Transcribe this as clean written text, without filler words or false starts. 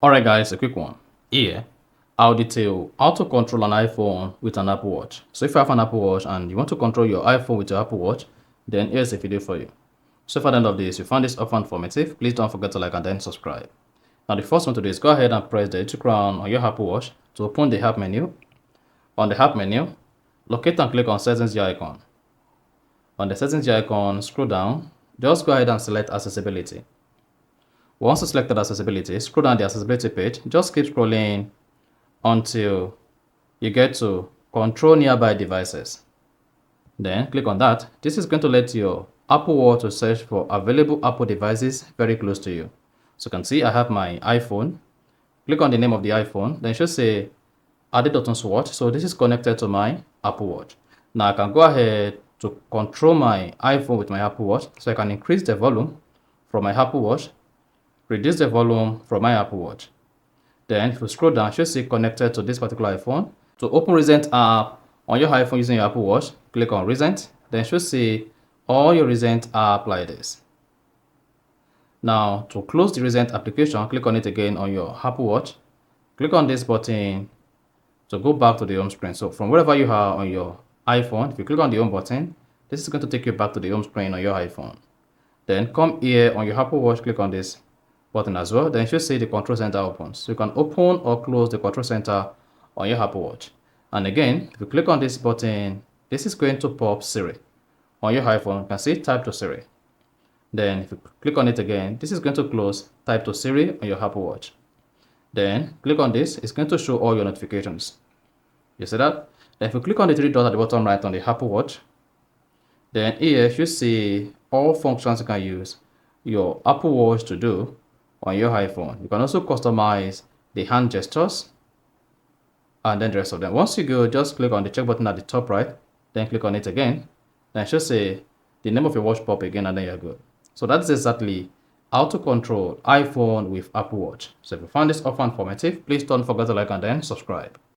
Alright guys, a quick one. Here, I'll detail how to control an iPhone with an Apple Watch. So if you have an Apple Watch and you want to control your iPhone with your Apple Watch, then here's a video for you. So for the end of this, if you found this often informative, please don't forget to like and then subscribe. Now the first one to do is go ahead and press the little crown on your Apple Watch to open the app menu. On the app menu, locate and click on Settings Gear icon. On the Settings Gear icon, scroll down, just go ahead and select Accessibility. Once you selected accessibility, scroll down the accessibility page. Just keep scrolling until you get to control nearby devices. Then click on that. This is going to let your Apple Watch to search for available Apple devices very close to you. So you can see I have my iPhone. Click on the name of the iPhone. Then it should say added buttons watch. So this is connected to my Apple Watch. Now I can go ahead to control my iPhone with my Apple Watch. So I can increase the volume from my Apple Watch, reduce the volume from my Apple Watch. Then if you scroll down, you should see connected to this particular iPhone. To open recent app on your iPhone using your Apple Watch, click on recent. Then you should see all your recent app like this. Now to close the recent application, click on it again on your Apple Watch. Click on this button to go back to the home screen. So from wherever you are on your iPhone, if you click on the home button, this is going to take you back to the home screen on your iPhone. Then come here on your Apple Watch, click on this button as well. Then you should see the control center opens. So you can open or close the control center on your Apple Watch. And again, if you click on this button, this is going to pop Siri. On your iPhone, you can see type to Siri. Then if you click on it again, this is going to close type to Siri on your Apple Watch. Then click on this, it's going to show all your notifications. You see that? Then if you click on the three dots at the bottom right on the Apple Watch, then here you should see all functions you can use your Apple Watch to do on your iPhone. You can also customize the hand gestures and then the rest of them. Once you go, just click on the check button at the top right, then click on it again. Then it should say the name of your watch pop again, and then you're good. So that's exactly how to control iPhone with Apple Watch. So if you found this often informative, please don't forget to like and then subscribe.